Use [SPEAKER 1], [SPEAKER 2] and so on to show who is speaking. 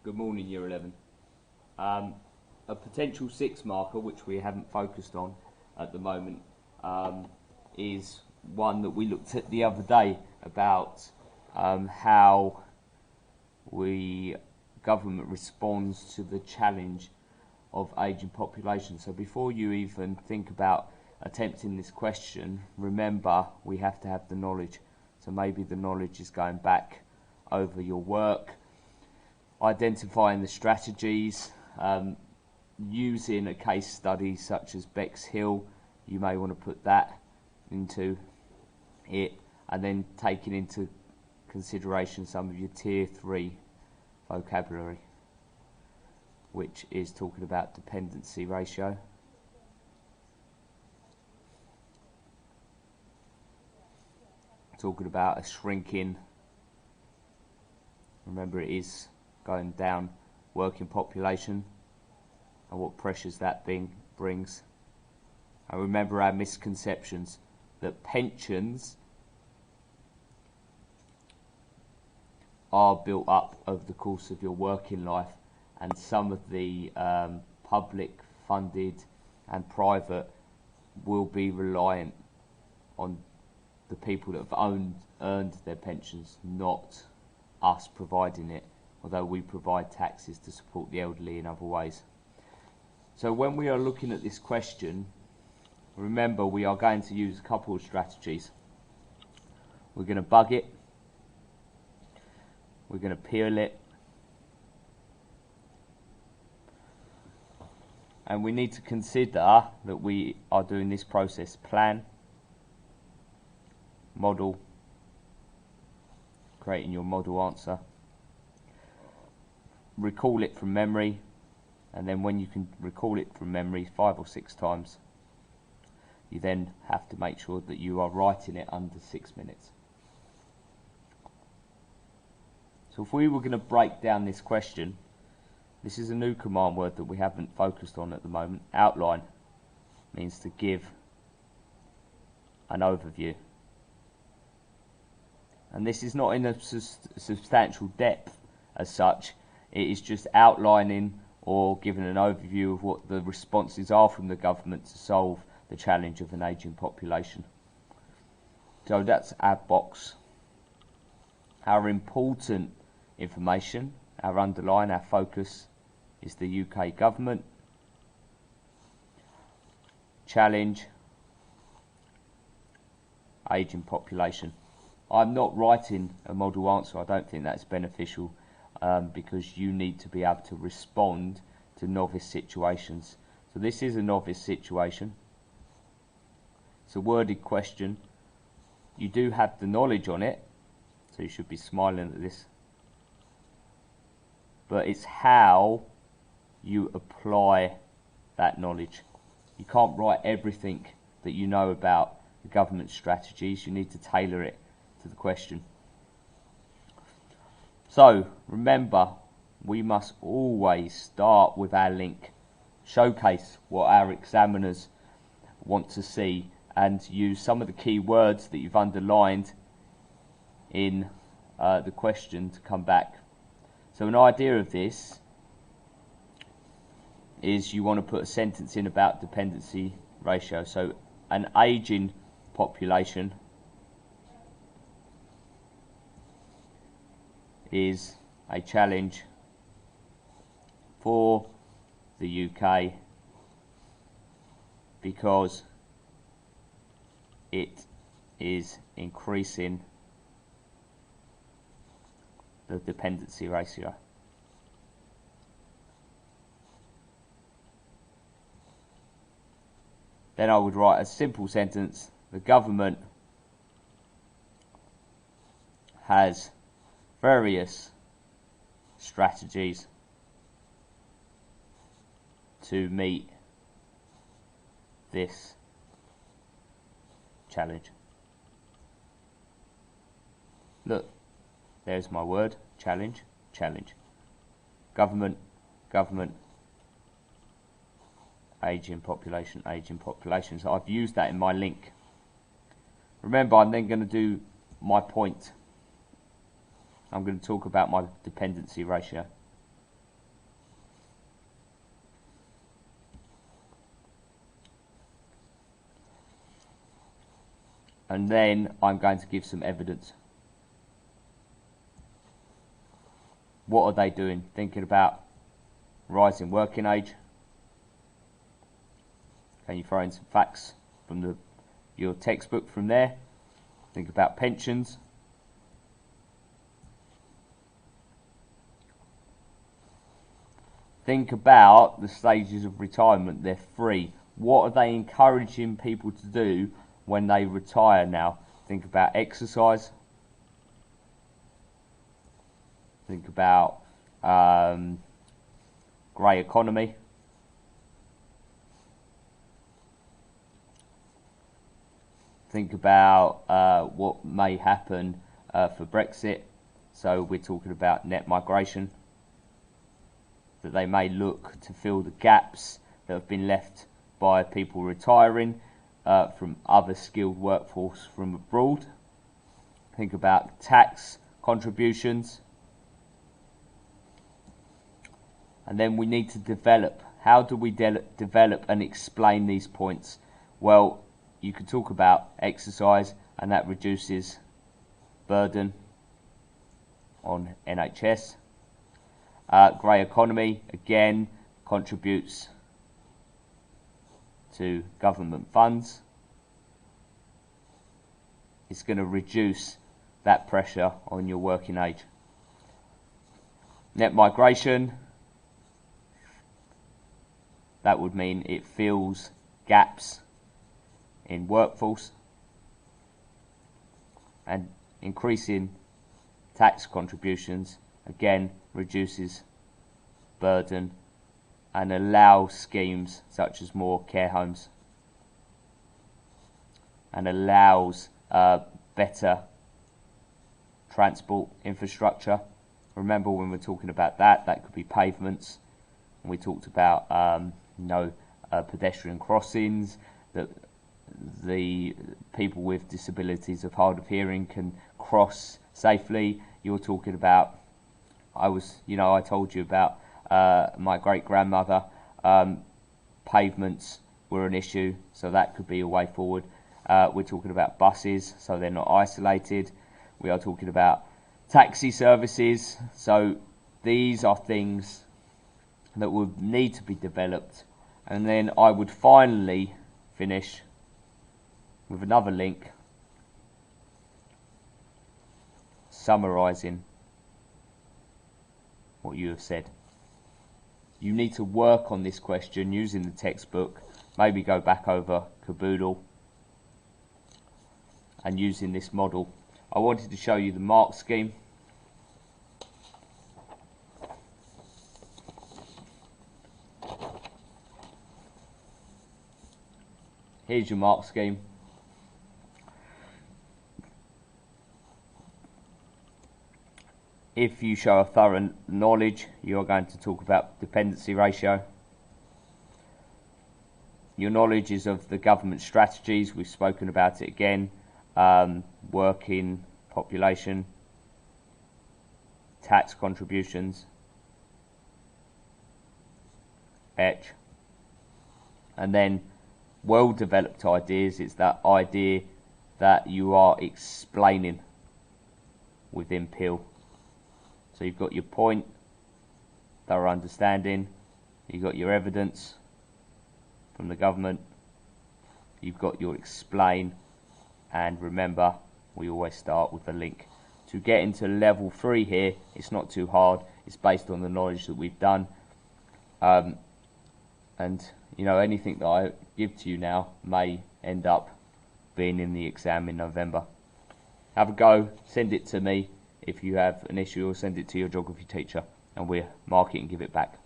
[SPEAKER 1] Good morning, Year 11. A potential 6 marker, which we haven't focused on at the moment, is one that we looked at the other day about how government responds to the challenge of ageing population. So before you even think about attempting this question, remember we have to have the knowledge. So maybe the knowledge is going back over your work, identifying the strategies, using a case study such as Bexhill. You may want to put that into it, and then taking into consideration some of your tier 3 vocabulary, which is talking about dependency ratio, talking about a shrinking, remember it is going down, working population and what pressures that brings. And remember our misconceptions that pensions are built up over the course of your working life, and some of the public funded and private will be reliant on the people that have earned their pensions, not us providing it, although we provide taxes to support the elderly in other ways. So when we are looking at this question, remember we are going to use a couple of strategies. We're going to bug it, we're going to peel it, and we need to consider that we are doing this process: plan, model, creating your model answer, recall it from memory, and then when you can recall it from memory 5 or 6 times, you then have to make sure that you are writing it under 6 minutes. So if we were going to break down this question, this is a new command word that we haven't focused on at the moment. Outline means to give an overview. And this is not in a substantial depth as such. It is just outlining or giving an overview of what the responses are from the government to solve the challenge of an ageing population. So that's our box. Our important information, our underline, our focus is the UK government. Challenge, ageing population. I'm not writing a model answer. I don't think that's beneficial because you need to be able to respond to novice situations. So this is a novice situation. It's a worded question. You do have the knowledge on it, so you should be smiling at this. But it's how you apply that knowledge. You can't write everything that you know about the government strategies. You need to tailor it to the question. So remember, we must always start with our link, showcase what our examiners want to see, and use some of the key words that you've underlined in the question to come back. So an idea of this is you want to put a sentence in about dependency ratio. So an ageing population is a challenge for the UK because it is increasing the dependency ratio. Then I would write a simple sentence: the government has various strategies to meet this challenge. Look, there's my word: challenge, challenge. Government, government. Ageing population, ageing population. So I've used that in my link. Remember, I'm then going to do my point. I'm going to talk about my dependency ratio. and then I'm going to give some evidence. What are they doing? Thinking about rising working age. Can you throw in some facts from your textbook from there? Think about pensions. Think about the stages of retirement. They're free. What are they encouraging people to do when they retire now? Think about exercise. Think about grey economy. Think about what may happen for Brexit. So we're talking about net migration. That they may look to fill the gaps that have been left by people retiring from other skilled workforce from abroad. Think about tax contributions. And then we need to develop. How do we develop and explain these points? Well, you could talk about exercise, and that reduces burden on NHS. Grey economy, again, contributes to government funds. It's going to reduce that pressure on your working age. Net migration, that would mean it fills gaps in workforce, and increasing tax contributions again reduces burden and allows schemes such as more care homes and allows better transport infrastructure. Remember, when we're talking about that could be pavements, and we talked about pedestrian crossings, that the people with disabilities of hard of hearing can cross safely. You're talking about, I told you about my great-grandmother. Pavements were an issue, so that could be a way forward. We're talking about buses, so they're not isolated. We are talking about taxi services. So these are things that would need to be developed. And then I would finally finish with another link summarising what you have said. You need to work on this question using the textbook, maybe go back over Caboodle and using this model. I wanted to show you the mark scheme. Here's your mark scheme. If you show a thorough knowledge, you're going to talk about dependency ratio. Your knowledge is of the government strategies. We've spoken about it again. Working population, tax contributions, and then well-developed ideas. It's that idea that you are explaining within Peel. So you've got your point, thorough understanding, you've got your evidence from the government, you've got your explain, and remember, we always start with a link. To get into level 3 here, it's not too hard. It's based on the knowledge that we've done. And anything that I give to you now may end up being in the exam in November. Have a go, send it to me if you have an issue, or send it to your geography teacher, and we'll mark it and give it back.